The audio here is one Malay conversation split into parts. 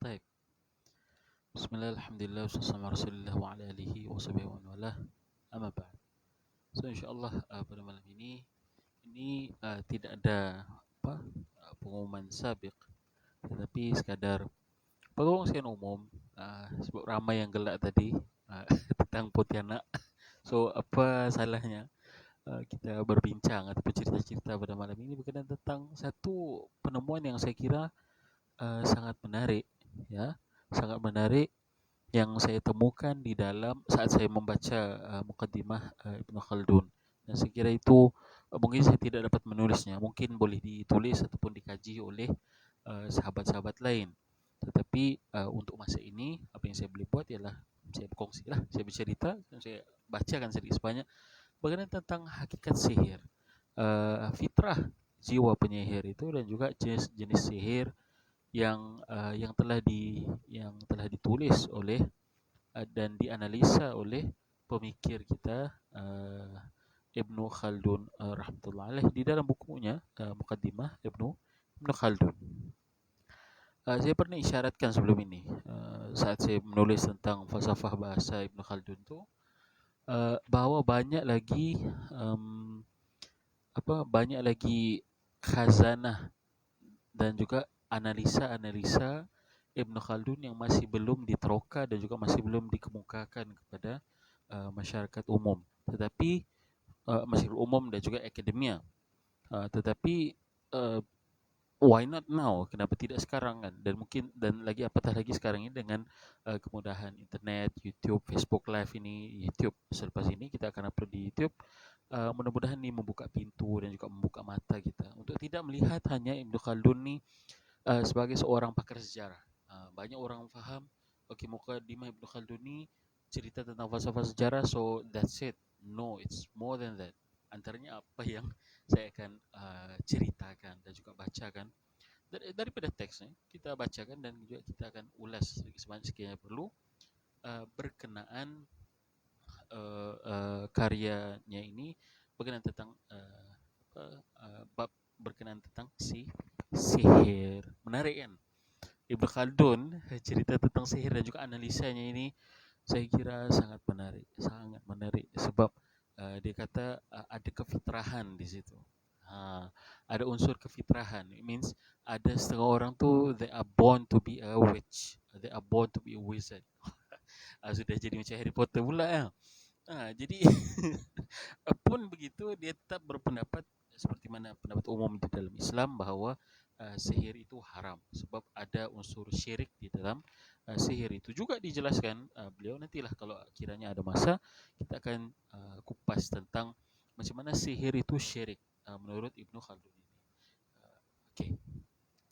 طيب. بسم الله الحمد لله والصلاة على رسول الله وعلى آله وصحبه ومن والاه. Amma ba'd. So insyaallah pada malam ini tidak ada pengumuman sabik, tetapi sekadar perkongsian umum sebab ramai yang gelak tadi tentang Pontianak. So apa salahnya kita berbincang atau bercerita-cerita pada malam ini berkenaan tentang satu penemuan yang saya kira sangat menarik, ya, sangat menarik yang saya temukan di dalam saat saya membaca mukaddimah Ibn Khaldun. Dan saya kira itu mungkin saya tidak dapat menulisnya, mungkin boleh ditulis ataupun dikaji oleh sahabat-sahabat lain. Tetapi untuk masa ini apa yang saya boleh buat ialah saya berkongsi lah, saya bercerita dan saya bacakan sedikit sebanyak berkenaan tentang hakikat sihir, fitrah jiwa penyihir itu, dan juga jenis-jenis sihir yang telah ditulis oleh dan dianalisa oleh pemikir kita Ibnu Khaldun rahmatullah alaih di dalam bukunya Muqaddimah Ibnu Khaldun. Saya pernah isyaratkan sebelum ini saat saya menulis tentang falsafah bahasa Ibnu Khaldun itu bahawa banyak lagi khazanah dan juga analisa-analisa Ibn Khaldun yang masih belum diteroka dan juga masih belum dikemukakan kepada masyarakat umum, tetapi masyarakat umum dan juga akademia. Tetapi why not now? Kenapa tidak sekarang kan? Dan lagi apatah lagi sekarang ini dengan kemudahan internet, YouTube, Facebook Live ini, YouTube selepas ini kita akan upload di YouTube. Mudah-mudahan ini membuka pintu dan juga membuka mata kita untuk tidak melihat hanya Ibn Khaldun ni sebagai seorang pakar sejarah. Banyak orang faham, okey, Muqaddimah Ibn Khaldun ni cerita tentang falsafah sejarah, so that's it. No, it's more than that. Antaranya apa yang saya akan ceritakan dan juga bacakan daripada teks ni, kita bacakan dan juga kita akan ulas sebanyak sekiranya perlu berkenaan karyanya ini berkenaan tentang bab berkenaan tentang sihir. Menarik kan? Ibn Khaldun cerita tentang sihir dan juga analisanya ini saya kira sangat menarik sebab dia kata ada kefitrahan di situ. Ada unsur kefitrahan. It means ada setengah orang tu they are born to be a witch, they are born to be a wizard. Sudah jadi macam Harry Potter pula ya. Jadi pun begitu dia tetap berpendapat seperti mana pendapat umum di dalam Islam bahawa sihir itu haram sebab ada unsur syirik di dalam sihir itu. Juga dijelaskan beliau, nantilah kalau kiranya ada masa kita akan kupas tentang macam mana sihir itu syirik menurut Ibnu Khaldun ini. Okey.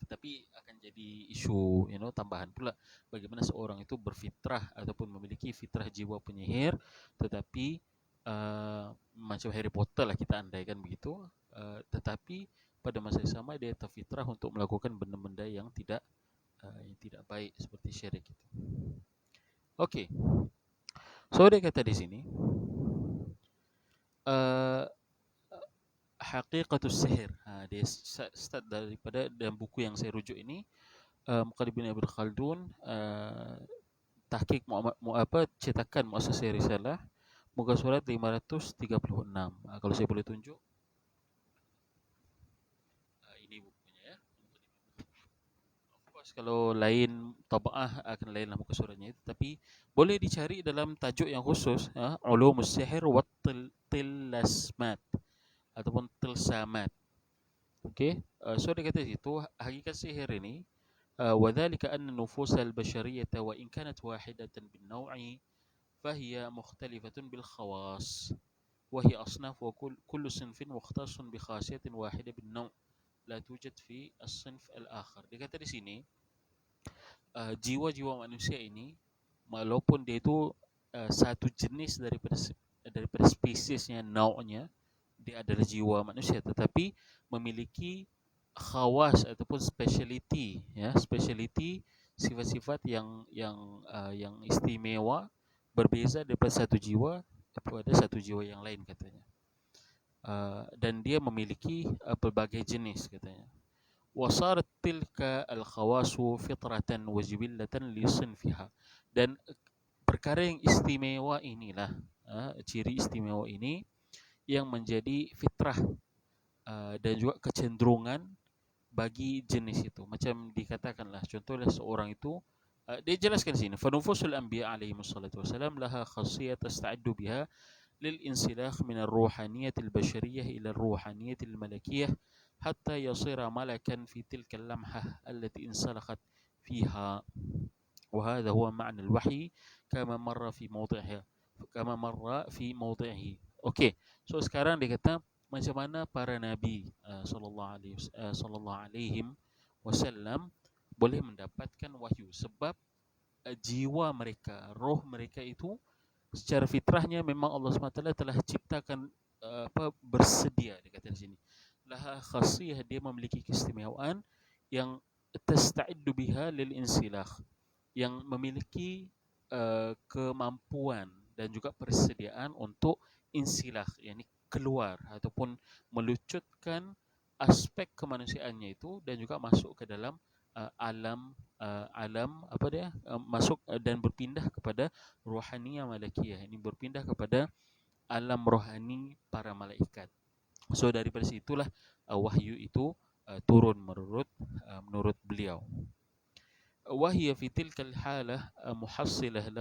Tetapi akan jadi isu tambahan pula bagaimana seorang itu berfitrah ataupun memiliki fitrah jiwa penyihir, tetapi macam Harry Potter lah kita andaikan begitu, tetapi pada masa yang sama dia terfitrah untuk melakukan benda-benda yang tidak baik seperti syirik itu. Okey. So dia kata di sini haqiqatus sihir. Dia start daripada dalam buku yang saya rujuk ini, Muqaddimah Ibn Khaldun, tahqiq cetakan Muassasah Risalah, muka surat 536. Kalau saya boleh tunjuk, ini bukunya ya. Of course kalau lain tabaah akan lainlah muka suratnya itu, tapi boleh dicari dalam tajuk yang khusus, Ulumus Sihir wa Tilasmat ataupun Tilsamat. Okey, so dia kata situ hakikat sihir ini وذلك أن النفوس البشرية وإن كانت واحدة بالنوع فهي مختلفة بالخواص وهي أصناف وكل صنف مختص بخاصية واحدة بالنوع لا توجد في الصنف الآخر. Dia kata di sini jiwa-jiwa manusia ini walaupun dia itu satu jenis daripada spesiesnya, nau'nya, dia adalah jiwa manusia, tetapi memiliki khawas ataupun speciality, sifat-sifat yang istimewa, berbeza daripada satu jiwa kepada satu jiwa yang lain katanya. Dan dia memiliki pelbagai jenis katanya. وصارت تلك الخواص فطرة وجبلة لصنفها. Dan perkara yang istimewa inilah, ciri istimewa ini yang menjadi fitrah dan juga kecenderungan bagi jenis itu. Macam dikatakanlah, contohnya seorang itu, dia jelaskan di sini, fanufusul anbiya alaihi wassalatu wassalam laha khasiyah tasta'iddu biha lil insilakh min ar-ruhaniyah al-bashariyah ila ar-ruhaniyah al-malakiyah hatta yasira malakan fi tilka al-lamhah allati insalakhat fiha. وهذا هو معنى الوحي كما مر في موضعها Okey, so sekarang dia kata macam mana para nabi sallallahu alaihi wasallam boleh mendapatkan wahyu sebab jiwa mereka, roh mereka itu secara fitrahnya memang Allah SWT telah ciptakan bersedia, dia kata di sini. Laha khasiyah, dia memiliki keistimewaan yang tasta'iddu biha lil insilakh, yang memiliki kemampuan dan juga persediaan untuk insilah, yakni keluar ataupun melucutkan aspek kemanusiaannya itu dan juga masuk ke dalam alam masuk dan berpindah kepada rohani malakiyah, ini berpindah kepada alam rohani para malaikat. So daripada situlah wahyu itu turun menurut beliau. وهي في تلك الحالة محصلة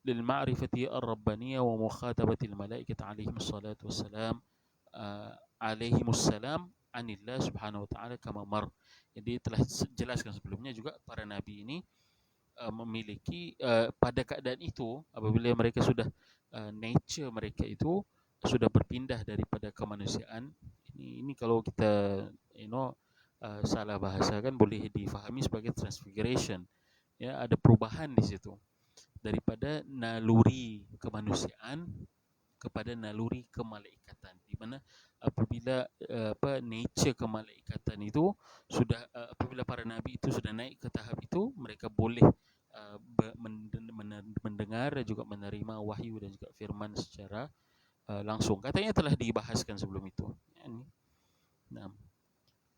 للمعرفة الربانية ومخاطبة الملائكة عليهم الصلاة والسلام عن الله سبحانه وتعالى كما مر. Jadi telah jelaskan sebelumnya juga para nabi ini memiliki pada keadaan itu apabila mereka sudah nature mereka itu sudah berpindah daripada kemanusiaan. Ini kalau kita salah bahasa kan boleh difahami sebagai transfiguration, ya, ada perubahan di situ daripada naluri kemanusiaan kepada naluri kemalaikatan, di mana apabila nature kemalaikatan itu sudah apabila para nabi itu sudah naik ke tahap itu, mereka boleh mendengar dan juga menerima wahyu dan juga firman secara langsung. Katanya telah dibahaskan sebelum itu. Nah,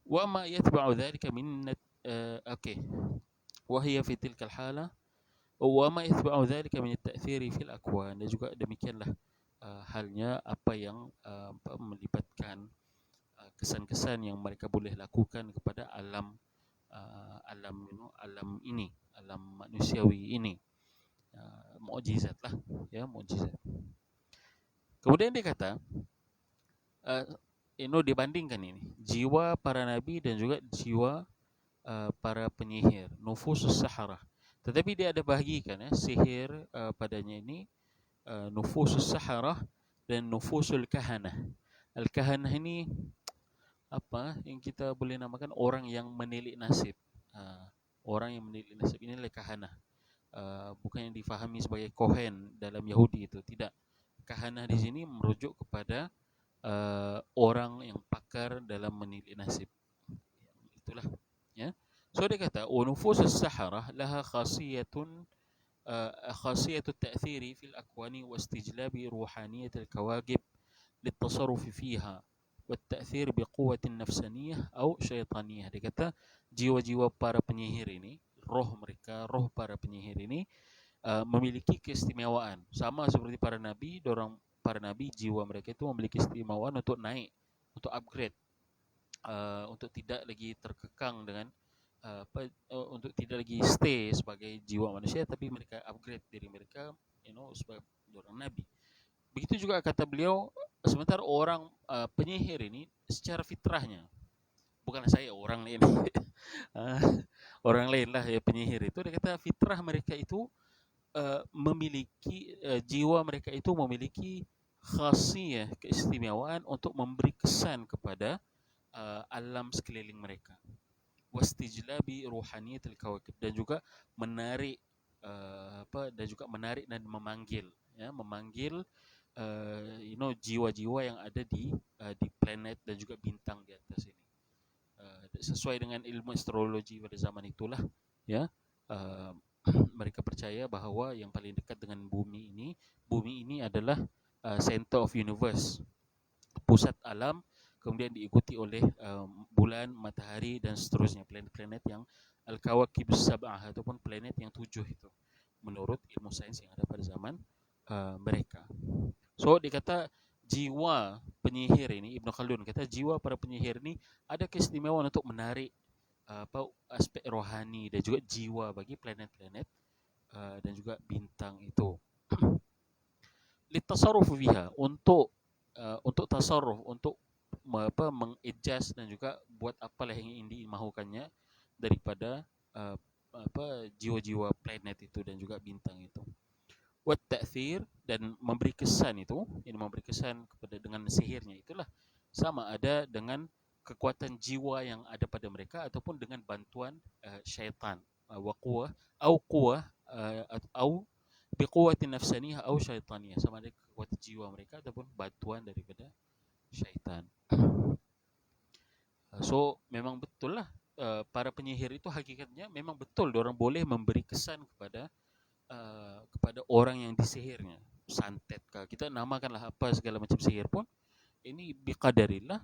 وما يتبع ذلك من وهي في تلك الحالة وما يتبع ذلك من التأثير في الأكوان. Dan juga demikianlah halnya apa yang melibatkan kesan-kesan yang mereka boleh lakukan kepada alam ini, alam manusiawi ini, mukjizat lah, ya, mukjizat. Kemudian dia kata dibandingkan ini jiwa para nabi dan juga jiwa para penyihir, nufusus saharah. Tetapi dia ada bahagikan sihir padanya ini nufusus saharah dan nufusul kahanah. Al-kahanah ini apa yang kita boleh namakan orang yang menilik nasib. Orang yang menilik nasib ini adalah kahanah. Bukan yang difahami sebagai kohen dalam Yahudi itu, tidak. Kahanah di sini merujuk kepada orang yang pakar dalam menilik nasib. Itulah, ya. So dia kata nufus as-saharah laha khasiyatun khasiyatu at-ta'thiri fil akwani wa istijlabi ruhaniyat al-kawakib litasarruf fiha wa at-ta'thir biquwwati an-nafsaniyah atau syaitaniyah. Dia kata jiwa-jiwa para penyihir ini, roh para penyihir ini memiliki keistimewaan sama seperti para nabi. Para nabi, jiwa mereka itu memiliki keistimewaan untuk naik, untuk upgrade, untuk tidak lagi terkekang dengan untuk tidak lagi stay sebagai jiwa manusia, tapi mereka upgrade diri mereka, sebagai orang nabi. Begitu juga kata beliau, sementara orang penyihir ini secara fitrahnya, bukan saya, orang lain orang lain lah ya penyihir itu, dia kata fitrah mereka itu memiliki jiwa mereka itu memiliki khasiyah, keistimewaan untuk memberi kesan kepada alam sekeliling mereka. Wastijlabi ruhaniyatil kawakib, dan juga menarik dan memanggil jiwa-jiwa yang ada di planet dan juga bintang di atas ini. Sesuai dengan ilmu astrologi pada zaman itulah, ya, mereka percaya bahawa yang paling dekat dengan bumi ini adalah center of universe, pusat alam, kemudian diikuti oleh bulan, matahari dan seterusnya, planet-planet yang al-kawakibus sab'ah ataupun planet yang 7 itu menurut ilmu sains yang ada pada zaman mereka. So dikata jiwa penyihir ini, Ibnu Khaldun kata jiwa para penyihir ini ada keistimewaan untuk menarik aspek rohani dan juga jiwa bagi planet-planet dan juga bintang itu. Litasarruf fiha, untuk tasarruf, untuk mengadjust dan juga buat apalah yang ingin dimahukannya daripada jiwa-jiwa planet itu dan juga bintang itu. Wat ta'thir, dan memberi kesan itu, ini memberi kesan kepada dengan sihirnya itulah sama ada dengan kekuatan jiwa yang ada pada mereka ataupun dengan bantuan syaitan, wa quwwah au quwwah au biquwwatin nafsaniyah au syaitaniyah, sama ada kekuatan jiwa mereka ataupun bantuan daripada syaitan. So memang betul lah para penyihir itu hakikatnya memang betul orang boleh memberi kesan kepada orang yang disihirnya, santet kah, kita namakanlah apa segala macam sihir pun, ini biqadarillah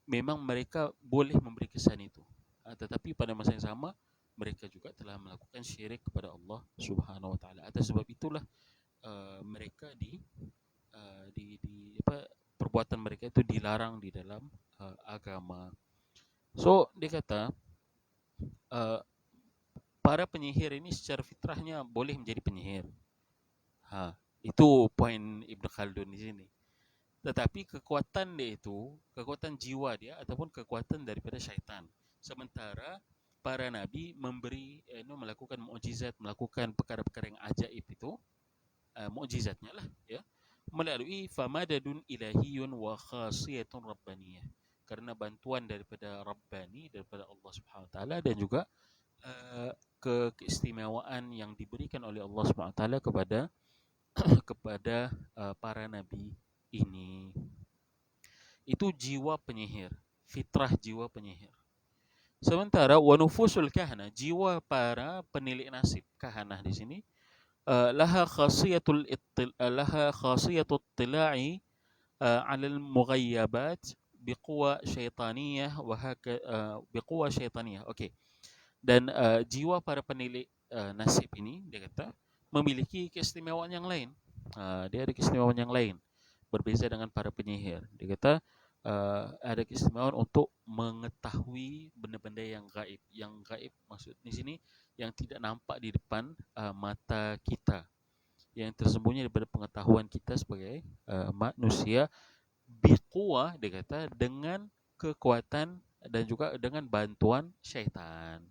memang mereka boleh memberi kesan itu. Tetapi pada masa yang sama mereka juga telah melakukan syirik kepada Allah Subhanahu wa taala. Atas sebab itulah mereka perbuatan mereka itu dilarang di dalam agama. So dia kata para penyihir ini secara fitrahnya boleh menjadi penyihir. Itu poin Ibnu Khaldun di sini. Tetapi kekuatan dia itu, kekuatan jiwa dia ataupun kekuatan daripada syaitan. Sementara para nabi melakukan mukjizat, melakukan perkara-perkara yang ajaib itu, mukjizatnya lah ya, melalui famadadun ilahiyun wa khasiyatun rabbaniyah. Karena bantuan daripada Rabbani, daripada Allah Subhanahu wa taala, dan juga keistimewaan yang diberikan oleh Allah Subhanahu wa taala kepada para nabi ini. Itu jiwa penyihir, fitrah jiwa penyihir. Sementara wa nufusul kahana, jiwa para penilik nasib, kahanah di sini laha khasiyatul ittila'i 'ala al-mughayyabat biquwa syaitaniyah wa biquwa syaitaniyah. Okey. Dan jiwa para penilik nasib ini dia kata memiliki keistimewaan yang lain. Dia ada keistimewaan yang lain berbeza dengan para penyihir. Dia kata ada keistimewaan untuk mengetahui benda-benda yang gaib. Yang gaib maksud di sini yang tidak nampak di depan mata kita, yang tersembunyi daripada pengetahuan kita sebagai manusia. Biquwa, dia kata dengan kekuatan dan juga dengan bantuan syaitan.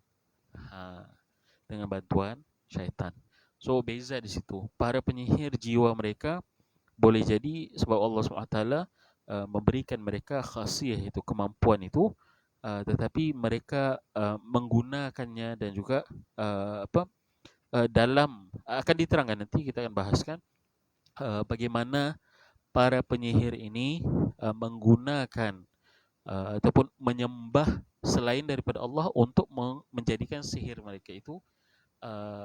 Dengan bantuan syaitan. So beza di situ. Para penyihir jiwa mereka boleh jadi sebab Allah SWT memberikan mereka khasiah itu, kemampuan itu, tetapi mereka menggunakannya dan juga dalam akan diterangkan nanti, kita akan bahaskan bagaimana para penyihir ini menggunakan ataupun menyembah selain daripada Allah untuk menjadikan sihir mereka itu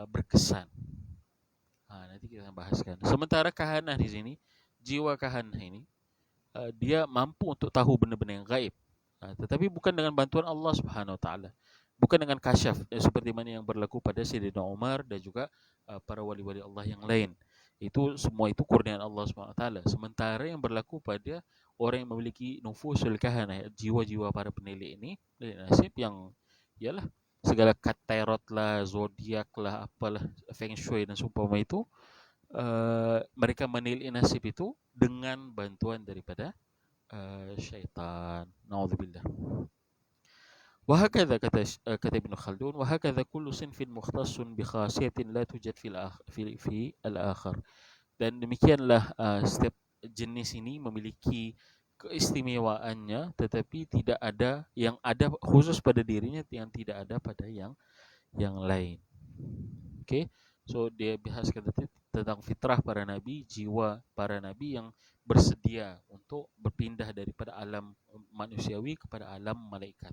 berkesan. Nanti kita akan bahaskan. Sementara kahanah di sini, jiwa kahanah ini dia mampu untuk tahu benda-benda yang gaib, tetapi bukan dengan bantuan Allah Subhanahu wa taala, bukan dengan kasyaf seperti mana yang berlaku pada Sayyidina Umar dan juga para wali-wali Allah yang lain. Itu semua itu kurniaan Allah Subhanahu wa taala. Sementara yang berlaku pada orang yang memiliki nufusul kahanah, jiwa-jiwa para penilik ini, nasib yang ialah segala katerot lah, zodiak lah, apalah, feng shui dan seumpama itu, mereka menilik nasib itu dengan bantuan daripada syaitan. Na'udzubillah. Wahakadha, kata Ibnu Khaldun, wahakadha kullu sinfin mukhtassun bi khasiyatin la tujad fi al-akhar. Dan demikianlah setiap jenis ini memiliki keistimewaannya, tetapi tidak ada yang ada khusus pada dirinya yang tidak ada pada yang lain. Okay, so dia bahaskan tentang fitrah para nabi, jiwa para nabi yang bersedia untuk berpindah daripada alam manusiawi kepada alam malaikat.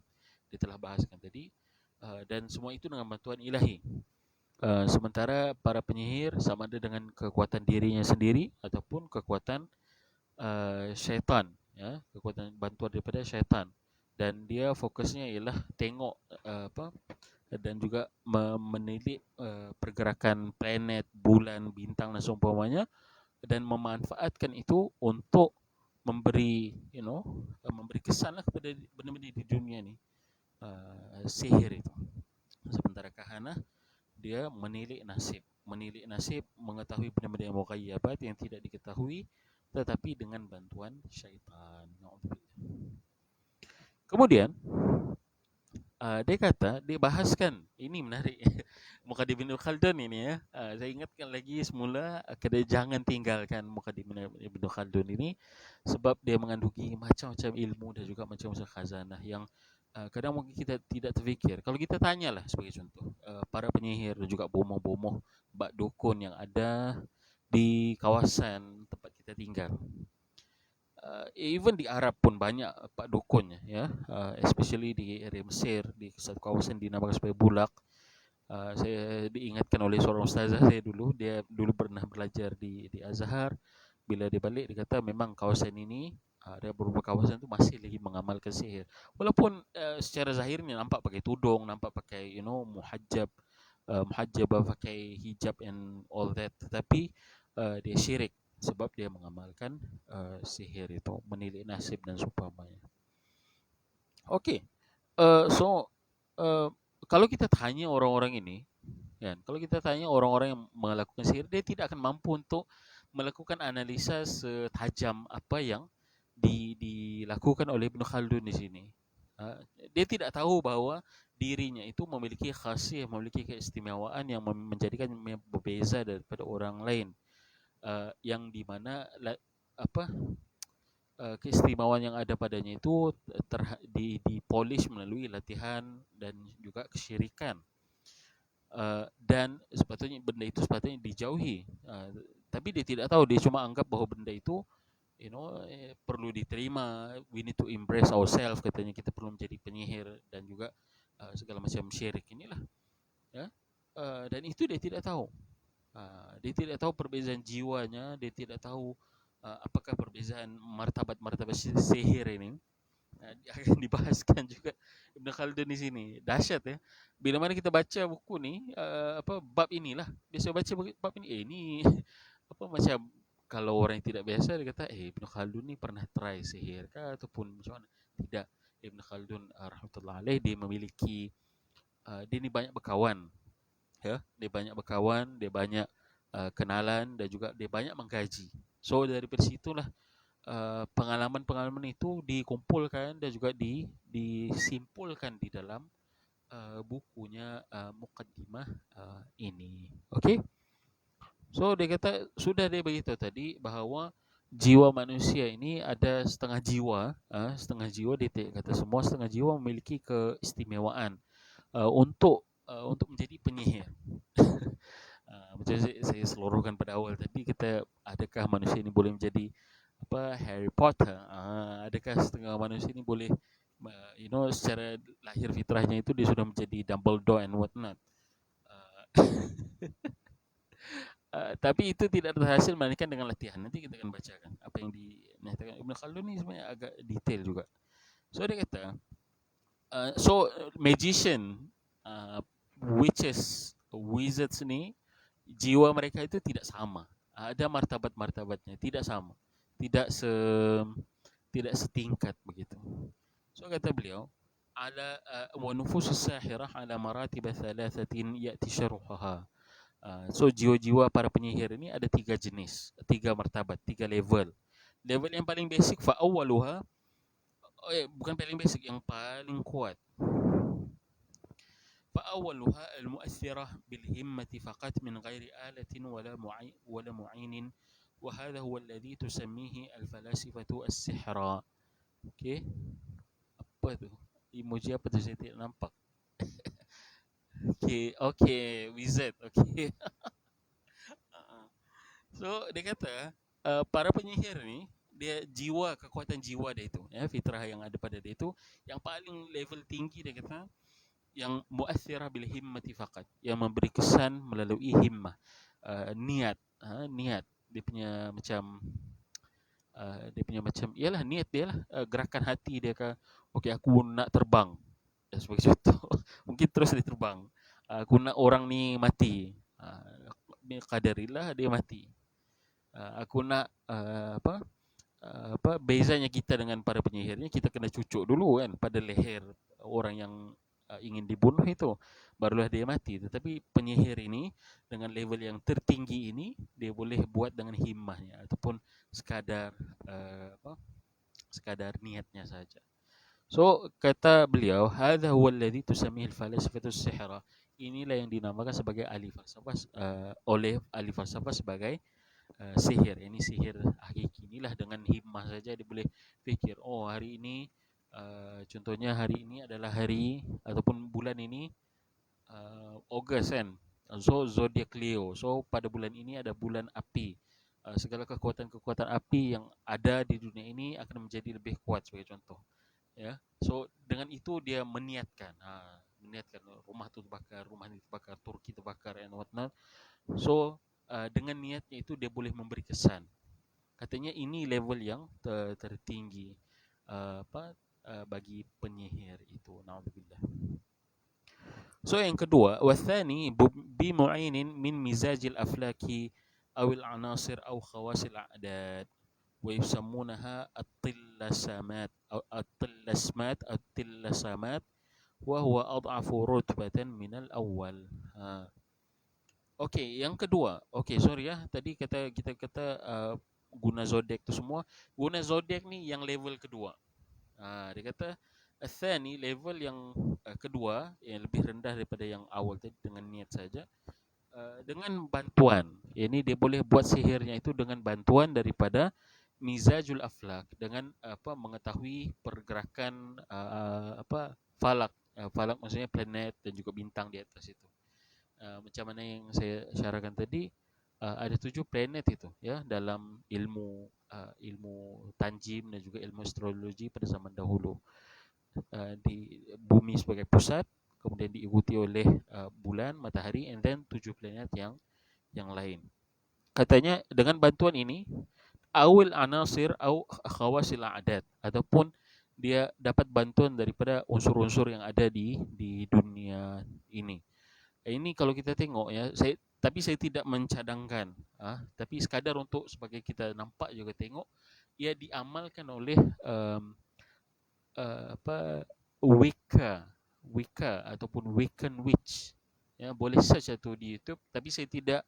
Dia telah bahaskan tadi, dan semua itu dengan bantuan ilahi. Sementara para penyihir sama ada dengan kekuatan dirinya sendiri ataupun kekuatan syaitan ya, kekuatan bantuan daripada syaitan, dan dia fokusnya ialah tengok apa dan juga menilik pergerakan planet, bulan, bintang dan seumpamanya, dan memanfaatkan itu untuk memberi memberi kesan lah kepada benda-benda di dunia ni, sihir itu. Sementara kahana dia menilik nasib, mengetahui benda-benda yang mughayyabat yang tidak diketahui, tetapi dengan bantuan syaitan. Kemudian dia kata, dia bahaskan, ini menarik, Muqaddimah Ibn Khaldun ini ya. Saya ingatkan lagi semula, kena jangan tinggalkan Muqaddimah Ibn Khaldun ini, sebab dia mengandungi macam-macam ilmu dan juga macam-macam khazanah yang kadang mungkin kita tidak terfikir. Kalau kita tanyalah sebagai contoh, para penyihir dan juga bomoh-bomoh bak dukun yang ada di kawasan tempat kita tinggal. Even di Arab pun banyak pak dukunnya ya, especially di area Mesir, di satu kawasan dinamakan sebagai Bulak. Saya diingatkan oleh seorang ustazah saya dulu, dia dulu pernah belajar di Azhar. Bila dia balik, dia kata memang kawasan ini, ada beberapa kawasan itu masih lagi mengamalkan sihir. Walaupun secara zahirnya nampak pakai tudung, nampak pakai muhajjab, pakai hijab and all that, tetapi dia syirik sebab dia mengamalkan sihir itu, menilik nasib dan seumpamanya. Okey, so kalau kita tanya orang-orang ini, kan, kalau kita tanya orang-orang yang melakukan sihir, dia tidak akan mampu untuk melakukan analisa setajam apa yang dilakukan oleh Ibn Khaldun di sini. Dia tidak tahu bahawa dirinya itu memiliki khasiat, memiliki keistimewaan yang menjadikan berbeza daripada orang lain, yang di mana keistimewaan yang ada padanya itu dipolish melalui latihan dan juga kesyirikan. Dan benda itu sepatutnya dijauhi, tapi dia tidak tahu. Dia cuma anggap bahawa benda itu perlu diterima. We need to embrace ourselves, katanya. Kita perlu menjadi penyihir dan juga segala macam syirik inilah ya. Dan itu dia tidak tahu. Dia tidak tahu perbezaan jiwanya. Dia tidak tahu apakah perbezaan martabat-martabat sihir ini. Akan dibahaskan juga Ibn Khaldun di sini. Dahsyat ya. Bila mana kita baca buku ni, bab inilah. Biasa baca bab ini, ini macam kalau orang yang tidak biasa, dia kata, Ibn Khaldun ni pernah try sihir kah ataupun macam mana? Tidak. Ibn Khaldun rahmatullah alaih, dia memiliki dia ni banyak berkawan. Ya, dia banyak berkawan, dia banyak kenalan dan juga dia banyak mengkaji. So daripada situlah pengalaman-pengalaman itu dikumpulkan dan juga disimpulkan di dalam bukunya Muqaddimah ini. Okey. So dia kata, sudah dia beritahu tadi bahawa jiwa manusia ini ada setengah jiwa. Setengah jiwa, dia kata semua setengah jiwa memiliki keistimewaan untuk menjadi penyihir. Macam saya seluruhkan pada awal tadi, kita adakah manusia ini boleh menjadi Harry Potter? Adakah setengah manusia ini boleh secara lahir fitrahnya itu dia sudah menjadi Dumbledore and what not? Tapi itu tidak terhasil melainkan dengan latihan. Nanti kita akan bacakan apa yang dinyatakan Ibn Khaldun ni sebenarnya agak detail juga. So dia kata, magician, witches, wizards ni, jiwa mereka itu tidak sama. Ada martabat-martabatnya, tidak sama. Tidak setingkat begitu. So kata beliau, ala wa nufusus sahirah ala maratib thalathatin ya'ti syarhuha. So jiwa-jiwa para penyihir ini ada 3 jenis, 3 martabat, 3 level. Level yang paling basic, fa awwaluha, bukan paling basic, yang paling kuat. فأولها المؤثرة بالهمة فقط من غير آلة ولا معين، وهذا هو الذي تسميه الفلاسفة السحر. Okay, apa tu? Emoji apa tu, saya tidak nampak. Okay, wizard. Okay. So dia kata para penyihir ni, dia kekuatan jiwa dia itu, fitrah yang ada pada dia itu, yang paling level tinggi dia kata, yang mu'athirah bil himmati faqat, yang memberi kesan melalui himmah, niat dia punya macam Dia punya macam, ialah niat dia lah, gerakan hati dia ke, okey aku nak terbang, sebagai contoh. Mungkin terus dia terbang. Aku nak orang ni mati, qadarillah dia mati. Aku nak bezanya kita dengan para penyihirnya, kita kena cucuk dulu kan pada leher orang yang ingin dibunuh itu, barulah dia mati. Tetapi penyihir ini dengan level yang tertinggi ini, dia boleh buat dengan himmahnya ataupun sekadar sekadar niatnya saja. So kata beliau, hadza huwa alladhi tusammihi al-falasifatu as-sihra. Inilah yang dinamakan sebagai ahli falsafah oleh ahli falsafah sebagai sihir. Ini sihir hakiki. Inilah dengan himmah saja dia boleh fikir, oh hari ini contohnya hari ini adalah hari ataupun bulan ini Ogos kan. So zodiak Leo. So pada bulan ini ada bulan api. Segala kekuatan-kekuatan api yang ada di dunia ini akan menjadi lebih kuat, sebagai contoh. Ya. So dengan itu dia meniatkan, meniatkan rumah tu terbakar, rumah ni terbakar, Turki terbakar and whatnot. So dengan niatnya itu dia boleh memberi kesan. Katanya ini level yang tertinggi bagi penyihir itu. Nauzubillah. So yang kedua, wathani bimu'inin min mizajil aflaki awil anasir aw khawasil a'dad wa yusammunaha at-tillasamat aw at-tillasmat at-tillasamat wa huwa ad'afu rutbatan min al-awwal. Okey, yang kedua. Okey, sorry ya. Tadi kita kata guna zodiak tu semua. Guna zodiak ni yang level kedua. Dia kata athani, level yang kedua, yang lebih rendah daripada yang awal tadi, dengan niat saja, dengan bantuan. Ini dia boleh buat sihirnya itu dengan bantuan daripada mizajul aflak, dengan mengetahui pergerakan falak. Falak maksudnya planet dan juga bintang di atas itu. Macam mana yang saya syarahkan tadi, ada 7 planet itu ya dalam ilmu tanjim dan juga ilmu astrologi pada zaman dahulu. Di bumi sebagai pusat, kemudian diikuti oleh bulan, matahari, and then 7 planet yang lain. Katanya dengan bantuan ini, awil anasir au khawasil a'dad, ataupun dia dapat bantuan daripada unsur-unsur yang ada di dunia ini. Ini kalau kita tengok ya, tapi saya tidak mencadangkan, tapi sekadar untuk sebagai kita nampak juga tengok, ia diamalkan oleh Wicca ataupun Wiccan Witch. Ya, boleh search itu di YouTube, tapi saya tidak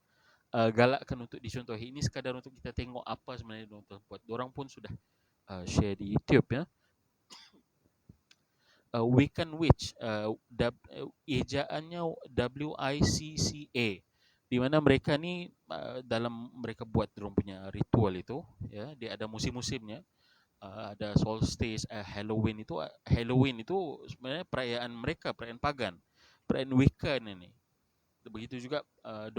galakkan untuk dicontohi. Ini sekadar untuk kita tengok apa sebenarnya diorang buat. Diorang pun sudah share di YouTube ya. Wiccan Witch, ejaannya WICCA, di mana mereka ni dalam mereka buat diorang punya ritual itu ya, dia ada musim-musimnya. Ada solstice, Halloween itu sebenarnya perayaan mereka, perayaan pagan, perayaan Wiccan ini. Begitu juga 25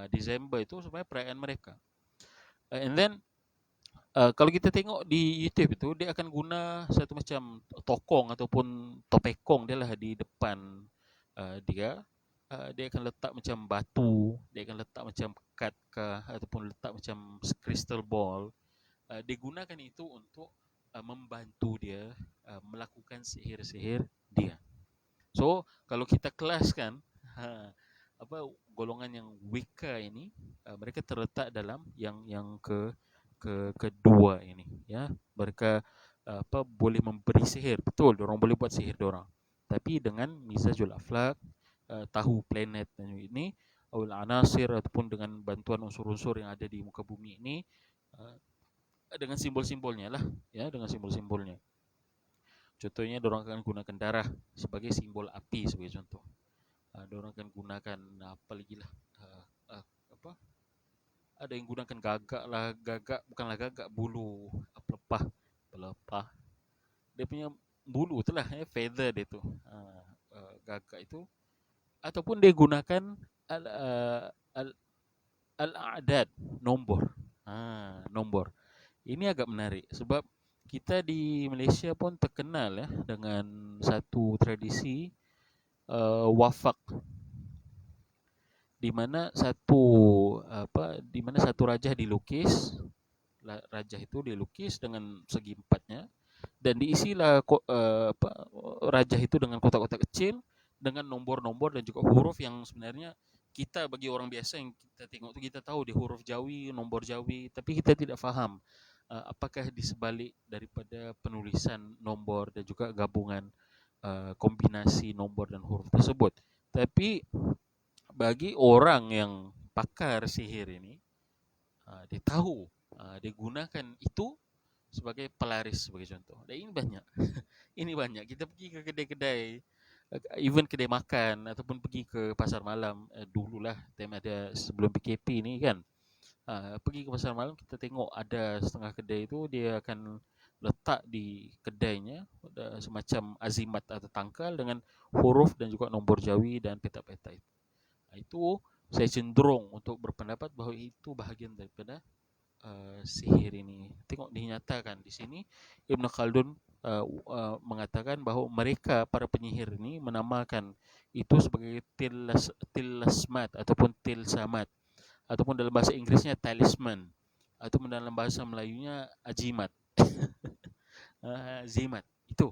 Disember itu sebenarnya perayaan mereka. And then kalau kita tengok di YouTube itu, dia akan guna satu macam tokong ataupun topekong dia lah di depan dia. Dia akan letak macam batu, dia akan letak macam kad ataupun letak macam crystal ball. Dia gunakan itu untuk membantu dia melakukan sihir-sihir dia. So kalau kita kelaskan golongan yang Wicca ini, mereka terletak dalam yang kedua ini ya. Mereka boleh memberi sihir, betul, orang boleh buat sihir orang, tapi dengan mizajul aflak, tahu planet dan ini, awal anasir, ataupun dengan bantuan unsur-unsur yang ada di muka bumi ini, dengan simbol-simbolnya lah ya, dengan simbol-simbolnya. Contohnya orang akan gunakan darah sebagai simbol api, sebagai contoh. Orang akan gunakan apa lagi lah, ada yang gunakan bukanlah gagak, bulu pelepah. Dia punya bulu itulah ya, feather dia tu, gagak itu. Ataupun dia gunakan al-a'dad, nombor. Nombor. Ini agak menarik sebab kita di Malaysia pun terkenal ya dengan satu tradisi wafak. di mana satu rajah dilukis. Rajah itu dilukis dengan segi empatnya, dan diisilah rajah itu dengan kotak-kotak kecil dengan nomor-nomor dan juga huruf yang sebenarnya kita bagi orang biasa yang kita tengok itu kita tahu di huruf Jawi, nomor Jawi, tapi kita tidak faham apakah di sebalik daripada penulisan nombor dan juga gabungan kombinasi nombor dan huruf tersebut. Tapi bagi orang yang pakar sihir ini, dia tahu, dia gunakan itu sebagai pelaris sebagai contoh. Dan ini banyak. Ini banyak. Kita pergi ke kedai-kedai, even kedai makan ataupun pergi ke pasar malam, dululah time ada sebelum PKP ni kan. Pergi ke pasar malam, kita tengok ada setengah kedai itu dia akan letak di kedainya ada semacam azimat atau tangkal dengan huruf dan juga nombor Jawi dan peta-peta itu. Itu saya cenderung untuk berpendapat bahawa itu bahagian daripada sihir ini. Tengok dinyatakan di sini Ibn Khaldun mengatakan bahawa mereka para penyihir ini menamakan itu sebagai tilasmat ataupun tilsamat, ataupun dalam bahasa Inggrisnya talisman, ataupun dalam bahasa Melayunya ajimat. Zimat itu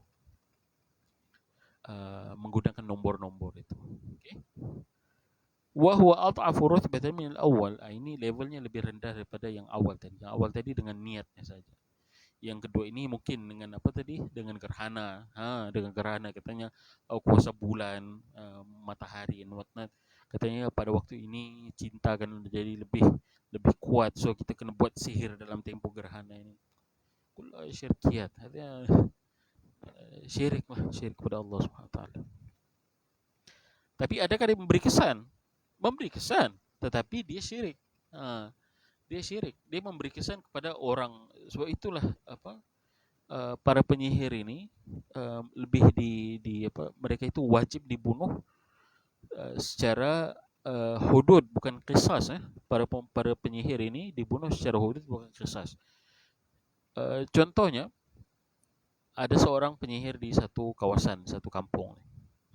menggunakan nombor-nombor itu. Okay. Wa huwa adhafu rutbatan min al-awwal. Ini levelnya lebih rendah daripada yang awal tadi. Yang awal tadi dengan niatnya saja. Yang kedua ini mungkin dengan apa tadi? Dengan gerhana. Dengan gerhana katanya kuasa bulan, matahari and whatnot. Katanya pada waktu ini cinta akan jadi lebih kuat. So kita kena buat sihir dalam tempoh gerhana ini. Kullu syirkiyat. Hanya syirik kepada Allah Subhanahu wa taala. Tapi adakah dia memberi kesan? Memberi kesan, tetapi dia syirik. Dia syirik. Dia memberi kesan kepada orang. Sebab itulah para penyihir ini lebih mereka itu wajib dibunuh secara hudud, bukan qisas. Para penyihir ini dibunuh secara hudud, bukan qisas. Contohnya, ada seorang penyihir di satu kawasan, satu kampung.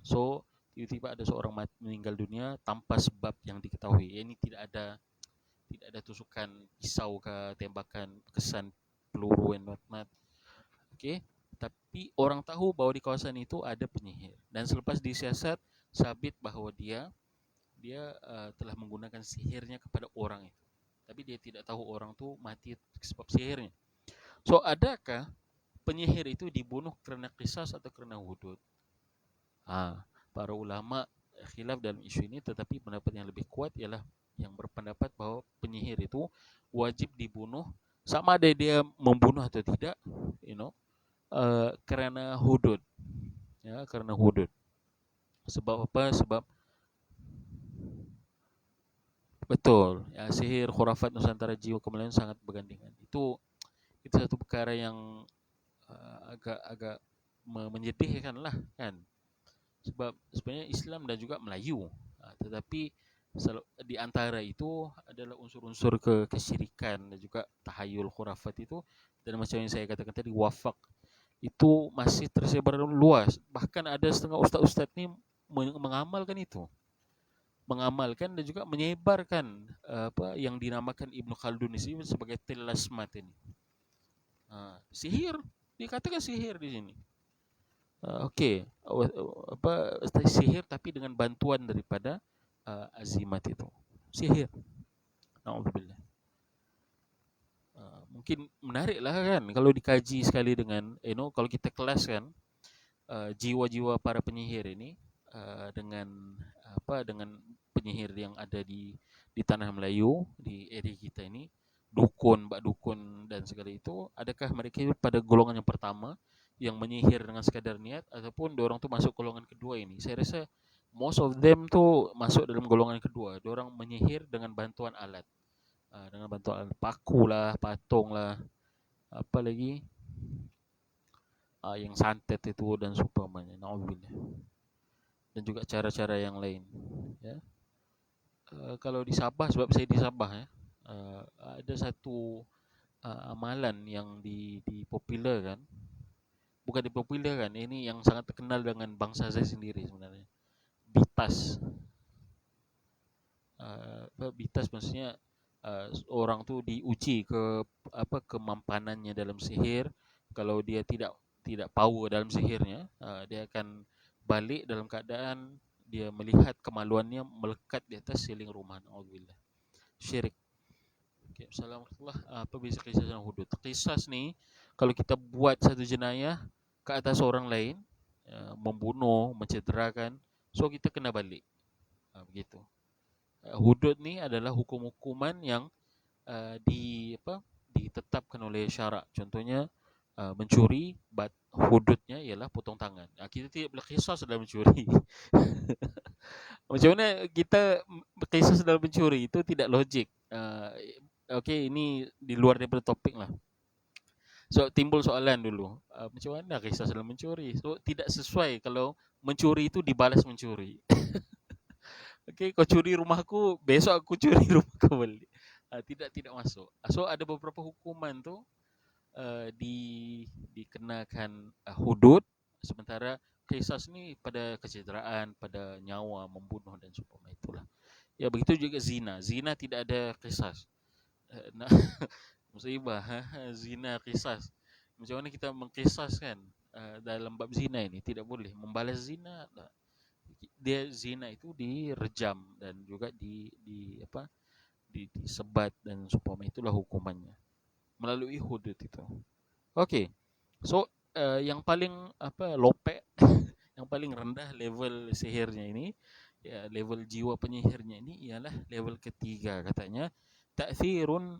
So tiba-tiba ada seorang meninggal dunia tanpa sebab yang diketahui. Ini tidak ada tusukan pisau ke tembakan kesan peluru and whatnot. Okey, tapi orang tahu bahawa di kawasan itu ada penyihir, dan selepas disiasat sabit bahawa dia telah menggunakan sihirnya kepada orang itu, tapi dia tidak tahu orang tu mati sebab sihirnya. So adakah penyihir itu dibunuh kerana qisas atau kerana hudud? Para ulama khilaf dalam isu ini, tetapi pendapat yang lebih kuat ialah yang berpendapat bahawa penyihir itu wajib dibunuh, sama ada dia membunuh atau tidak, kerana hudud. Ya, kerana hudud. Sebab apa? Sebab betul, ya, sihir, khurafat Nusantara jiwa kemelayan sangat bergandengan. Itu satu perkara yang agak menyedihkan lah kan. Sebab sebenarnya Islam dan juga Melayu, tetapi di antara itu adalah unsur-unsur kesyirikan dan juga tahayul khurafat itu, dan macam yang saya katakan tadi, wafak itu masih tersebar luas. Bahkan ada setengah ustaz-ustaz ni mengamalkan itu, mengamalkan dan juga menyebarkan yang dinamakan Ibn Khaldun ini sebagai tilasmat ini. Sihir, dikatakan sihir di sini. Okey, sihir tapi dengan bantuan daripada azimat itu. Sihir. Nauzubillah. Mungkin menariklah kan kalau dikaji sekali dengan kalau kita kelaskan jiwa-jiwa para penyihir ini dengan penyihir yang ada di tanah Melayu, di area kita ini, dukun, bak dukun dan segala itu, adakah mereka pada golongan yang pertama yang menyihir dengan sekadar niat, ataupun diorang tu masuk golongan kedua ini? Saya rasa most of them tu masuk dalam golongan kedua. Diorang menyihir dengan bantuan alat, dengan bantuan alat, paku lah, patung lah, apa lagi, yang santet itu dan seumpamanya. Nauzubillah. Dan juga cara-cara yang lain, ya. Kalau di Sabah, sebab saya di Sabah, ya, ada satu amalan yang dipopularkan. Bukan dipopularkan, ini yang sangat terkenal dengan bangsa saya sendiri sebenarnya. Bitas. bitas maksudnya orang tu diuji kemampanannya dalam sihir. Kalau dia tidak power dalam sihirnya, dia akan balik dalam keadaan dia melihat kemaluannya melekat di atas siling rumah. Alhamdulillah. Syirik. Okay. Assalamualaikum. Apa beza qisas dan hudud? Qisas ni kalau kita buat satu jenayah ke atas orang lain, membunuh, mencederakan, so kita kena balik. Begitu. Hudud ni adalah hukum-hukuman yang ditetapkan oleh syarak. Contohnya mencuri, hududnya ialah potong tangan. Kita tidak boleh qisas dalam mencuri. Macam mana kita qisas dalam mencuri? Itu tidak logik. Okey, ini di luar daripada topik lah. So timbul soalan dulu, macam mana qisas dalam mencuri? So tidak sesuai kalau mencuri itu dibalas mencuri. Okey, kau curi rumahku, besok aku curi rumah kau balik. Tidak masuk. So ada beberapa hukuman tu dikenakan hudud, sementara qisas ni pada kecederaan, pada nyawa, membunuh dan seumpama itulah. Ya, begitu juga zina. Zina tidak ada qisas. Musibah, zina qisas. Macam mana kita mengqisaskan dalam bab zina ini? Tidak boleh. Membalas zina, dia zina itu direjam dan juga disebat dan seumpama itulah hukumannya melalui hudud itu. Okey. So yang paling lopek yang paling rendah level sihirnya ini, level jiwa penyihirnya ini ialah level ketiga, katanya ta'thirun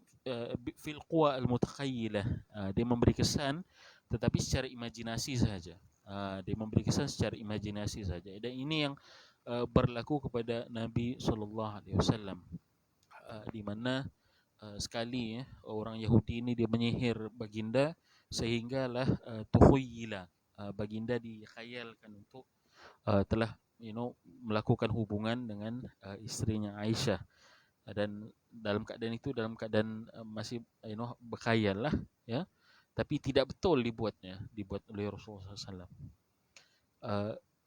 fil quwa al-mutakhayilah. Dia memberi kesan tetapi secara imajinasi saja. Dia memberi kesan secara imajinasi saja. Dan ini yang berlaku kepada Nabi SAW, di mana sekali orang Yahudi ini dia menyihir baginda sehinggalah tukhuyila, baginda dikhayalkan untuk telah melakukan hubungan dengan isterinya Aisyah, dan dalam keadaan masih berkhayal lah, ya, tapi tidak betul dibuat oleh Rasulullah SAW.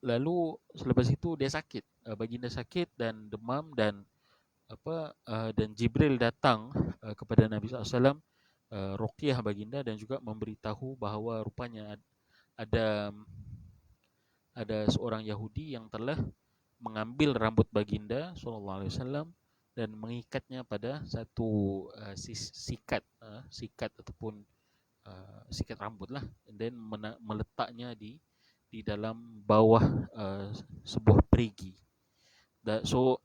Lalu selepas itu dia sakit, baginda sakit dan demam, dan dan Jibril datang kepada Nabi SAW, ruqyah baginda, dan juga memberitahu bahawa rupanya ada seorang Yahudi yang telah mengambil rambut baginda SAW dan mengikatnya pada satu sikat ataupun sikat rambut lah, dan meletaknya di dalam bawah sebuah perigi. So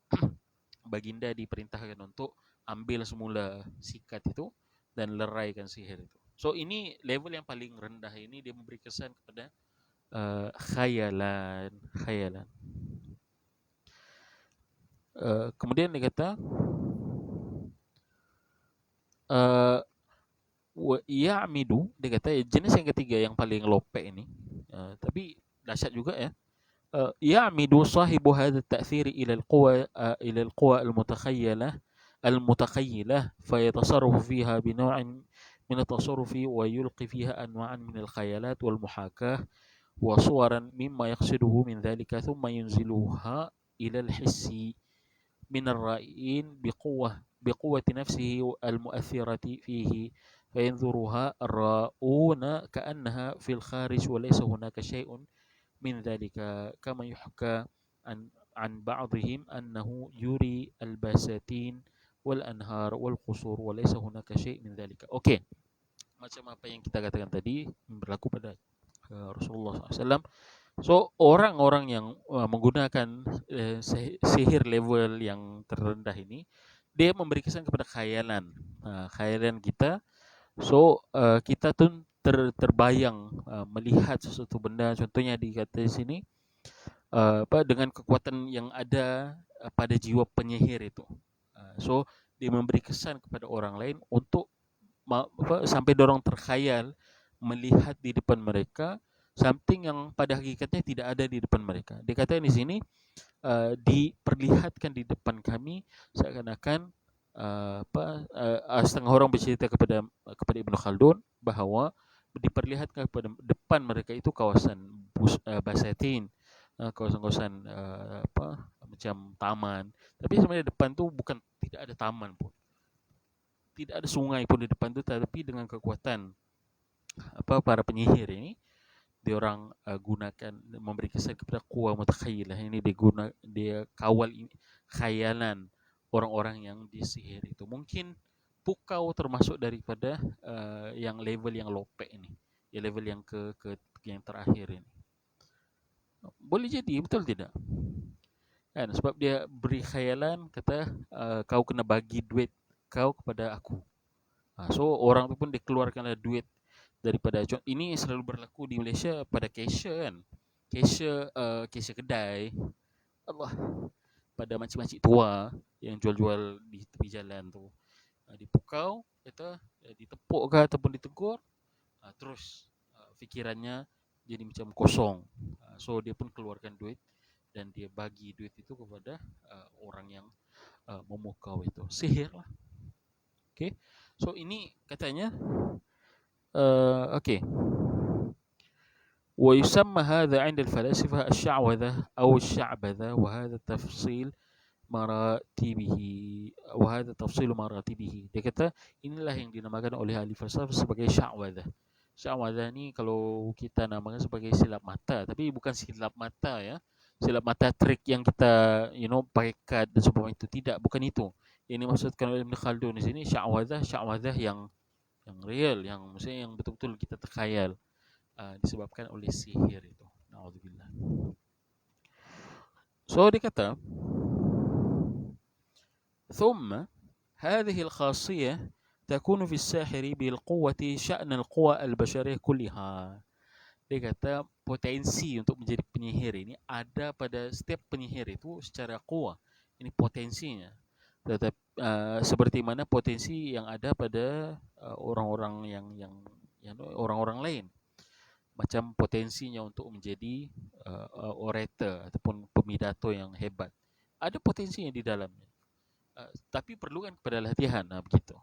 baginda diperintahkan untuk ambil semula sikat itu dan leraikan sihir itu. So ini level yang paling rendah, ini dia memberi kesan kepada khayalan. Kemudian dia kata ya'midu, dia kata jenis yang ketiga yang paling lopek ini, tapi dahsyat juga ya. يعمد صاحب هذا التأثير إلى القوى المتخيلة فيتصرف فيها بنوع من التصرف ويلقي فيها أنواعا من الخيالات والمحاكاة وصورا مما يقصده من ذلك ثم ينزلها إلى الحس من الرائين بقوة نفسه المؤثرة فيه فينظرها الراؤون كأنها في الخارج وليس هناك شيء من ذلك كما يحكى عن بعضهم أنه يري البساتين والأنهار والقصور وليس هناك شيء من ذلك. Okey, macam apa yang kita katakan tadi berlaku pada Rasulullah SAW. So orang-orang yang menggunakan sihir level yang terendah ini, dia memberi kesan kepada khayalan kita. So kita tu terbayang melihat sesuatu benda, contohnya dikata di sini dengan kekuatan yang ada pada jiwa penyihir itu. So dia memberi kesan kepada orang lain untuk sampai dorang terkhayal melihat di depan mereka something yang pada hakikatnya tidak ada di depan mereka. Dia kata di sini diperlihatkan di depan kami seakan-akan setengah orang bercerita kepada Ibnu Khaldun bahawa diperlihatkan kepada depan mereka itu kawasan basatin, kawasan-kawasan macam taman. Tapi sebenarnya depan tu bukan, tidak ada taman pun, tidak ada sungai pun di depan tu, tapi dengan kekuatan para penyihir ini, diorang gunakan, memberi kesan kepada kuah mutakhayilah. Ini dia kawal ini khayalan orang-orang yang disihir itu. Mungkin pukau termasuk daripada yang level yang lopek ini, ya level yang ke yang terakhir ini. Boleh jadi, betul tidak? Kan, sebab dia beri khayalan, kata kau kena bagi duit kau kepada aku. So orang tu pun dikeluarkanlah duit daripada ini selalu berlaku di Malaysia pada cashier kan. Cashier kedai. Allah. Pada makcik-makcik tua yang jual-jual di tepi jalan tu. Dipukau, kata ditepuk ke ataupun ditegur, terus fikirannya jadi macam kosong. So dia pun keluarkan duit dan dia bagi duit itu kepada orang yang memukau itu. Sihir lah. Okay. So ini katanya okay. ويسمى هذا عند الفلاسفة الشعوذة أو الشعبذة وهذا تفصيل مراتبه Dia kata inilah yang dinamakan oleh ahli falsafah sebagai sya'wadah. Sya'wadah ni kalau kita namakan sebagai silap mata, tapi bukan silap mata ya. Silap mata trik yang kita pakai kad dan sebagainya itu, tidak, bukan itu. Ini maksudkan oleh Ibn Khaldun di sini sya'wadah yang real, yang maksudnya yang betul-betul kita terkhayal, disebabkan oleh sihir itu. Na'udzubillah. So dia kata ثم هذه الخاصية تكون في الساحر بالقوة شأن القوى البشرية كلها. Dia kata potensi untuk menjadi penyihir ini ada pada setiap penyihir itu secara kuah. Ini potensinya. Tetapi seperti mana potensi yang ada pada orang-orang yang orang-orang lain. Macam potensinya untuk menjadi orator ataupun pemidato yang hebat. Ada potensinya di dalamnya. Tapi perlukan kepada latihan, begitu.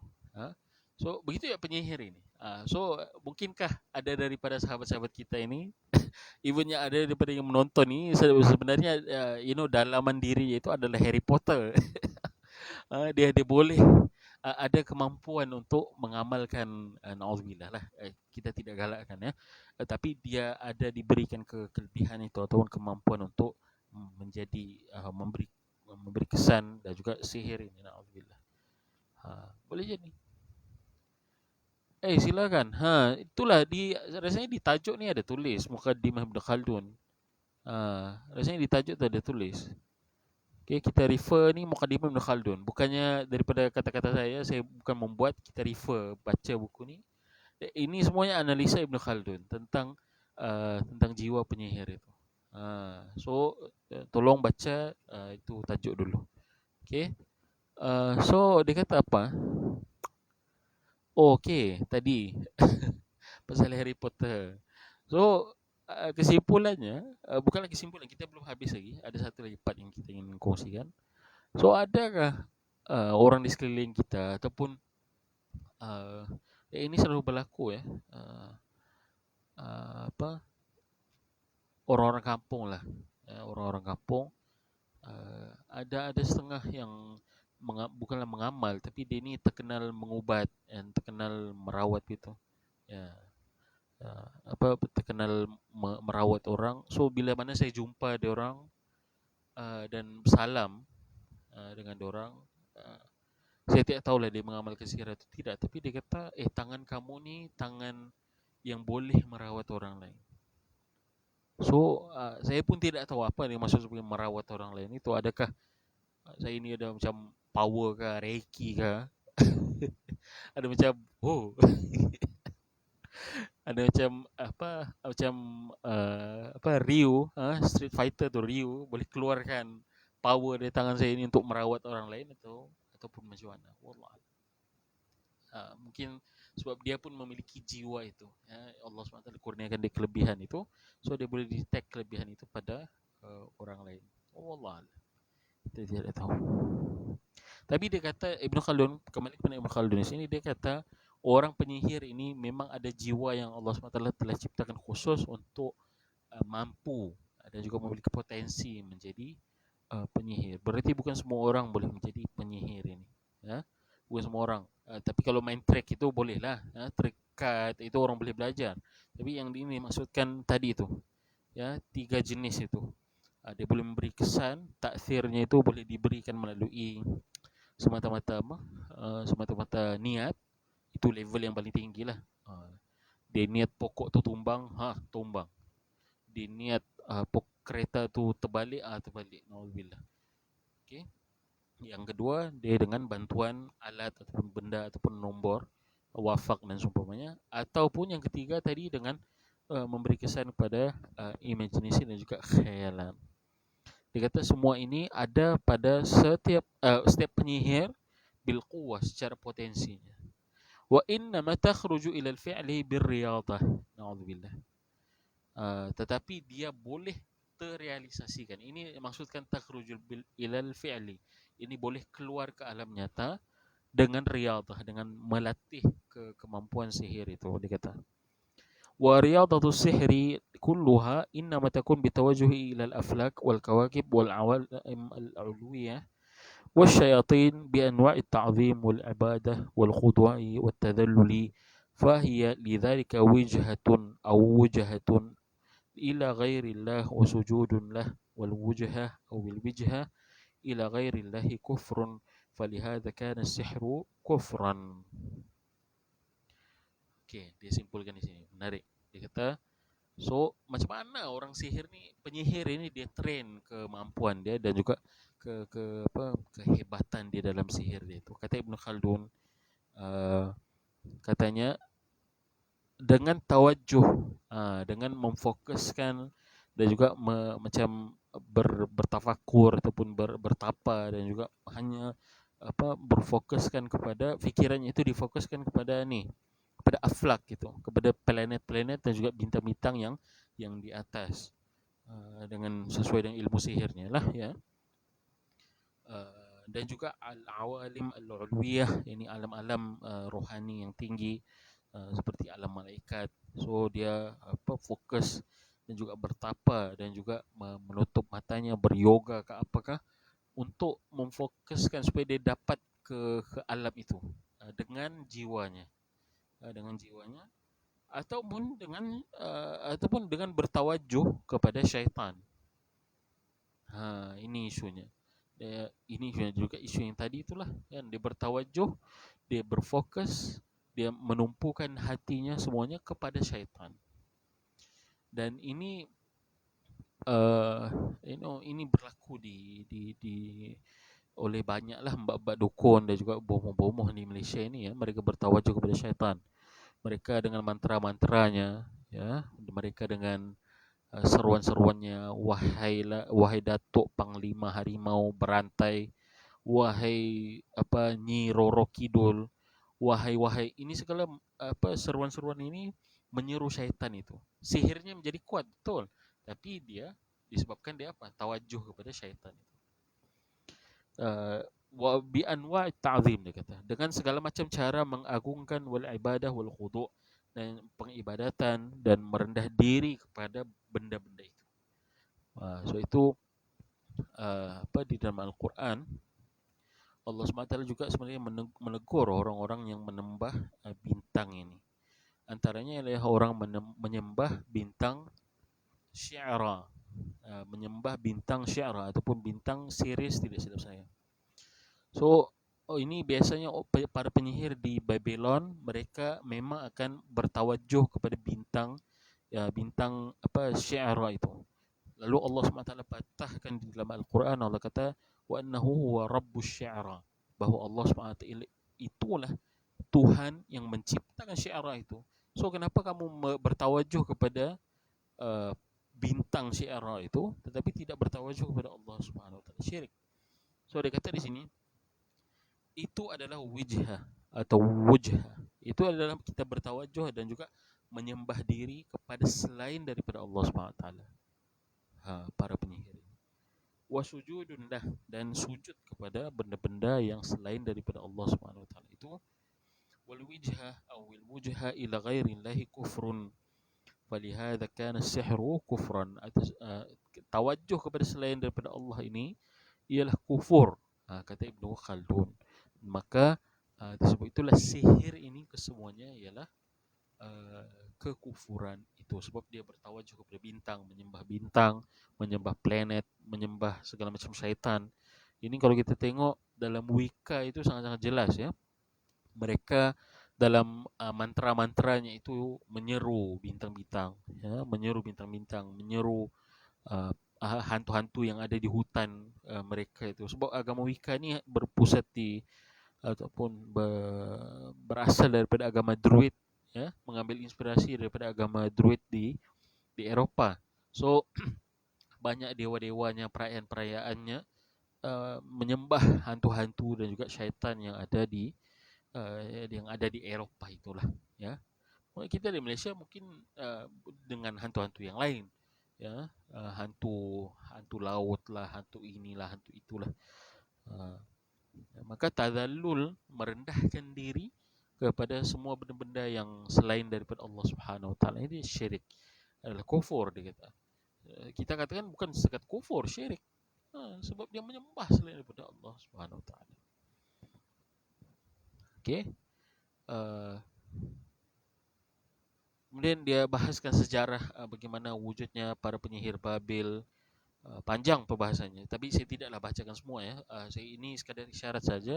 So begitu ya penyihir ini. So mungkinkah ada daripada sahabat-sahabat kita ini, evennya ada daripada yang menonton ni, sebenarnya dalaman diri itu adalah Harry Potter. Dia boleh ada kemampuan untuk mengamalkan, na'udzubillah lah, kita tidak galakkan ya, tapi dia ada diberikan kelebihan itu ataupun kemampuan untuk menjadi memberi kesan dan juga sihir ini, na'udzubillah. Boleh jadi. Silakan. Itulah rasanya di tajuk ni ada tulis Muqaddimah Ibn Khaldun. Rasanya di tajuk tu ada tulis. Okay, kita refer ni Muqaddimah Ibn Khaldun. Bukannya daripada kata-kata saya bukan membuat, kita refer baca buku ni. Ini semuanya analisa Ibn Khaldun tentang jiwa penyihir itu. So tolong baca itu tajuk dulu. Okay. So dia kata apa? Okay, tadi pasal Harry Potter. So kesimpulannya, bukanlah kesimpulan, kita belum habis lagi. Ada satu lagi part yang kita ingin kongsikan. So adakah orang di sekeliling kita ataupun ini selalu berlaku ya, orang-orang kampung lah, orang-orang kampung, ada setengah yang bukanlah mengamal, tapi dia ni terkenal mengubat dan terkenal merawat gitu ya. Terkenal merawat orang. So bila mana saya jumpa dia orang dan salam dengan dia orang, saya tidak tahulah dia mengamalkan sihir atau tidak, tapi dia kata tangan kamu ni tangan yang boleh merawat orang lain. So saya pun tidak tahu apa yang maksud sebagai merawat orang lain itu. Adakah saya ini ada macam power ke, reiki ke? Ada macam ada macam Ryu, Street Fighter tu Ryu boleh keluarkan power dari tangan saya ini untuk merawat orang lain ataupun macam mana? Wallah. Mungkin sebab dia pun memiliki jiwa itu, ya, Allah SWT kurniakan dia kelebihan itu, so dia boleh detect kelebihan itu pada orang lain. Wallah, kita tidak tahu. Tapi dia kata Ibn Khaldun, kembali kepada Ibn Khaldun di sini, dia kata orang penyihir ini memang ada jiwa yang Allah SWT telah ciptakan khusus untuk mampu dan juga memiliki potensi menjadi penyihir. Berarti bukan semua orang boleh menjadi penyihir ini, ya. Bukan semua orang. Tapi kalau main track itu bolehlah, ya. Track card itu orang boleh belajar. Tapi yang ini maksudkan tadi itu, ya, 3 jenis itu. Dia boleh memberi kesan, taksirnya itu boleh diberikan melalui semata-mata apa? Semata-mata niat, itu level yang paling tinggi lah. Dia niat pokok tu tumbang, tumbang. Dia niat kereta tu terbalik, terbalik. Nauzubillah. Okey. Yang kedua, dia dengan bantuan alat ataupun benda ataupun nombor, wafak dan seumpamanya. Ataupun yang ketiga tadi dengan memberi kesan kepada imajinasi dan juga khayalan. Dia kata semua ini ada pada setiap penyihir bil quwwah, secara potensinya. Wa inna ma takhruju ila al-fi'li bir riyadah. Nauzubillah. Tetapi dia boleh terrealisasikan. Ini maksudkan takhrujul ilal fi'li. Ini boleh keluar ke alam nyata dengan riyadah, dengan melatih kemampuan sihir itu, dia kata. Wa riyadatu sihri kulluha innama takun bitawajjuhi ila al-aflak wal kawakib wal awalim al-ulwiyah والشياطين بأنواع التعظيم والعبادة والخضوع والتذلل فهي لذلك وجهة أو وجهة إلى غير الله وسجود له والوجهة أو الوجهة إلى غير الله كفر فلهذا كان السحر كفرا. Okey, dia simpulkan di sini. Menarik. Dia kata, so macam mana orang sihir ni, penyihir ini dia train kemampuan dia dan juga kehebatan dia dalam sihir dia itu. Kata Ibn Khaldun, katanya dengan tawajuh, dengan memfokuskan dan juga macam bertafakur ataupun bertapa dan juga hanya berfokuskan kepada fikirannya itu, difokuskan kepada kepada aflak gitu, kepada planet-planet dan juga bintang-bintang yang di atas, dengan sesuai dengan ilmu sihirnya lah, ya. Dan juga al-awalim al-ulwiyah, ini alam-alam rohani yang tinggi, seperti alam malaikat. So dia fokus dan juga bertapa dan juga menutup matanya, beryoga ke apakah untuk memfokuskan supaya dia dapat ke alam itu dengan jiwanya, ataupun dengan bertawajuh kepada syaitan. Ini isunya. Ini juga isu yang tadi itulah, kan? Dia bertawajuh, dia berfokus, dia menumpukan hatinya semuanya kepada syaitan. Dan ini ini berlaku di oleh banyaklah mbak-mbak dukun dan juga bomoh-bomoh di Malaysia ini, ya. Mereka bertawajuh kepada syaitan. Mereka dengan mantra-mantranya, ya. Mereka dengan seruan-seruannya, wahai Datuk Panglima Harimau Berantai, wahai Nyi Roro Kidul, wahai ini segala seruan-seruan ini menyeru syaitan itu. Sihirnya menjadi kuat, betul, tapi dia disebabkan dia tawajuh kepada syaitan itu. Wa bi anwa' ta'zim, dia kata, dengan segala macam cara mengagungkan, wal ibadah wal khudu', dan pengibadatan dan merendah diri kepada benda-benda itu. So itu di dalam Al-Quran Allah SWT juga sebenarnya menegur orang-orang yang menyembah bintang ini. Antaranya adalah orang menyembah bintang Syi'ra, menyembah bintang Syi'ra ataupun bintang Siris, tidak silap saya. So ini biasanya para penyihir di Babylon, mereka memang akan bertawajuh kepada bintang Syi'ra itu. Lalu Allah SWT patahkan di dalam Al-Quran, Allah kata wa annahu huwa rabbus syi'ra, bahawa Allah SWT itulah Tuhan yang menciptakan Syi'ra itu. So kenapa kamu bertawajuh kepada bintang Syi'ra itu tetapi tidak bertawajuh kepada Allah SWT? Syirik. So dia kata di sini, itu adalah wijhah atau wujhah. Itu adalah kita bertawajuh dan juga menyembah diri kepada selain daripada Allah SWT. Para penyihir. Wasujudun lah, dan sujud kepada benda-benda yang selain daripada Allah SWT itu. Wal wijhah awil wujha ila ghairillahi kufrun falihadza kana as-sihru kufran. Tawajuh kepada selain daripada Allah ini ialah kufur, kata Ibnu Khaldun. Maka sebab itulah sihir ini kesemuanya ialah kekufuran itu, sebab dia bertawajuh kepada bintang, menyembah planet, menyembah segala macam syaitan. Ini kalau kita tengok dalam Wicca itu sangat-sangat jelas ya. Mereka dalam mantra-mantranya itu menyeru bintang-bintang, ya, menyeru bintang-bintang, menyeru hantu-hantu yang ada di hutan mereka itu. Sebab agama Wicca ini berpusat di ataupun berasal daripada agama Druid, ya, mengambil inspirasi daripada agama Druid di Eropah. So banyak dewa-dewanya, perayaan-perayaannya menyembah hantu-hantu dan juga syaitan yang ada di Eropah itulah, ya. Kita di Malaysia mungkin dengan hantu-hantu yang lain, ya, hantu laut lah, hantu inilah, hantu itulah. Maka tadallul, merendahkan diri kepada semua benda-benda yang selain daripada Allah Subhanahu Wa Taala, ini syirik, adalah kufur, dia kata. Kita katakan bukan sekat kufur, syirik, sebab dia menyembah selain daripada Allah Subhanahu Wa Taala. Okey. Kemudian dia bahaskan sejarah bagaimana wujudnya para penyihir Babil. Panjang perbahasannya, tapi saya tidaklah bacakan semua ya. Saya ini sekadar isyarat saja.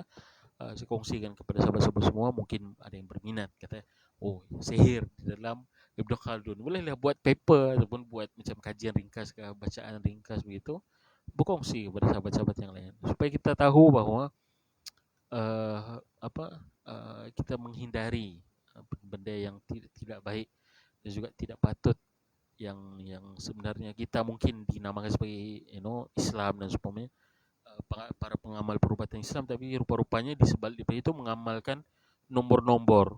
Saya kongsikan kepada sahabat-sahabat semua, mungkin ada yang berminat, kata, oh, sihir di dalam Ibnu Khaldun, bolehlah buat paper ataupun buat macam kajian ringkas ke, bacaan ringkas begitu, berkongsi kepada sahabat-sahabat yang lain supaya kita tahu bahawa kita menghindari benda yang tidak baik dan juga tidak patut, yang sebenarnya kita mungkin dinamakan sebagai Islam dan sebagainya, para pengamal perubatan Islam, tapi rupa-rupanya di sebalik itu mengamalkan nombor-nombor,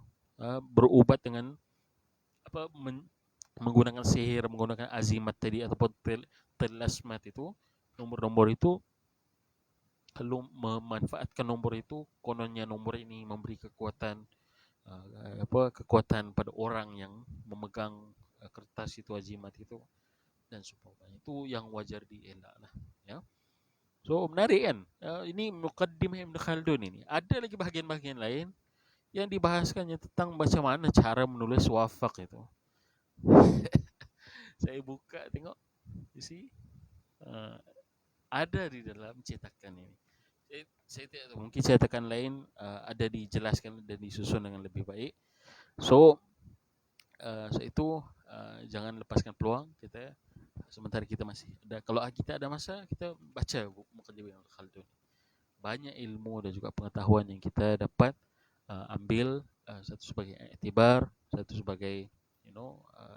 berubat dengan menggunakan sihir, menggunakan azimat tadi ataupun telasmat itu, nombor-nombor itu, lalu memanfaatkan nombor itu, kononnya nombor ini memberi kekuatan kekuatan pada orang yang memegang kertas itu, azimat itu dan sebagainya. Itu yang wajar dielak lah, ya. So menarik kan, ini muqaddimah Ibn Khaldun ini. Ada lagi bahagian-bahagian lain yang dibahaskannya tentang macam mana cara menulis wafak itu. Saya buka tengok, you see, ada di dalam cetakan ini. Saya tidak tahu, mungkin cetakan lain ada dijelaskan dan disusun dengan lebih baik. So itu jangan lepaskan peluang kita, sementara kita masih ada. Kalau kita ada masa, kita baca buku Muqaddimah Ibn Khaldun. Banyak ilmu dan juga pengetahuan yang kita dapat ambil, satu sebagai iktibar, satu sebagai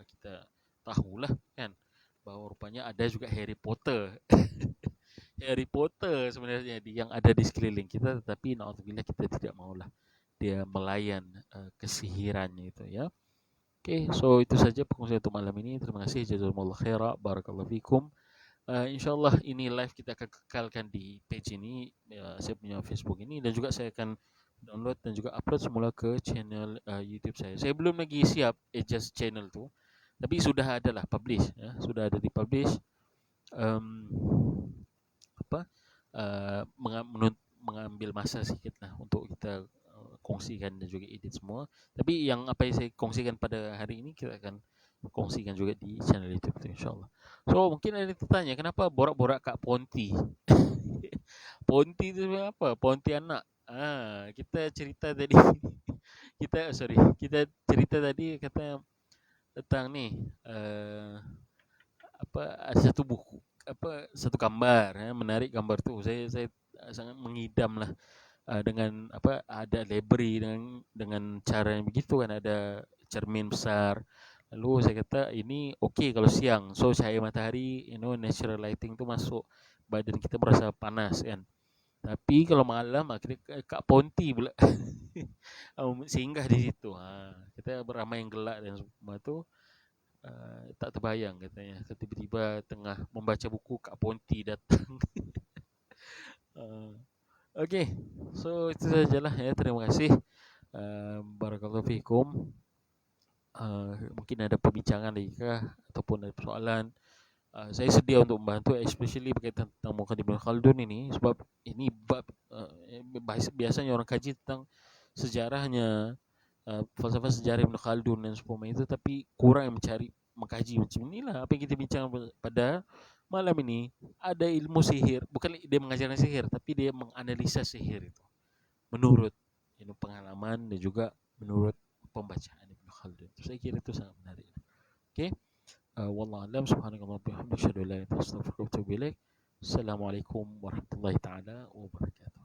kita tahulah kan bahawa rupanya ada juga Harry Potter. Harry Potter sebenarnya yang ada di sekeliling kita, tetapi na'udzubillah kita tidak maulah dia melayan kesihirannya itu, ya. Okay, so itu saja perkongsian untuk malam ini. Terima kasih, jazakumullah khaira, barakallahu fikum. InsyaAllah ini live kita akan kekalkan di page ini, saya punya Facebook ini, dan juga saya akan download dan juga upload semula ke channel YouTube saya. Saya belum lagi siap adjust channel tu, tapi sudah ada lah publish, ya, sudah ada di publish. Mengambil masa sikit lah untuk kita kongsikan dan juga edit semua. Tapi yang apa yang saya kongsikan pada hari ini, kita akan kongsikan juga di channel YouTube itu, insyaAllah. So mungkin ada yang tertanya, kenapa borak-borak Kak Ponti? Ponti itu apa? Pontianak. Kita cerita tadi kita cerita tadi kata tentang ni ada satu buku, satu gambar, menarik gambar tu. Saya sangat mengidam lah dengan ada library dengan cara yang begitu kan, ada cermin besar. Lalu saya kata ini okey kalau siang, so cahaya matahari, natural lighting tu masuk, badan kita merasa panas kan. Tapi kalau malam akhirnya Kak Ponti pula singgah di situ. Kita beramai yang gelak dan semua tu, tak terbayang katanya. Tiba-tiba tengah membaca buku, Kak Ponti datang. Okey, so itu sajalah ya. Terima kasih. Barakallahu fikum. Mungkin ada perbincangan lagi kah ataupun ada persoalan, saya sedia untuk membantu, especially berkaitan tentang Muqaddimah Ibn Khaldun ini, sebab ini bab biasanya orang kaji tentang sejarahnya, falsafah sejarah Ibn Khaldun dan sebagainya itu, tapi kurang yang mengkaji macam inilah apa yang kita bincang pada malam ini. Ada ilmu sihir, bukan dia mengajarkan sihir, tapi dia menganalisa sihir itu menurut pengalaman dan juga menurut pembacaan Ibn Khaldun. Saya kira itu sangat menarik. Oke. Wallahu a'lam. Subhanakallah bihamdika, asyhadu an la ilaha illa anta, astaghfiruka wa atubu ilaik. Assalamualaikum warahmatullahi taala wabarakatuh.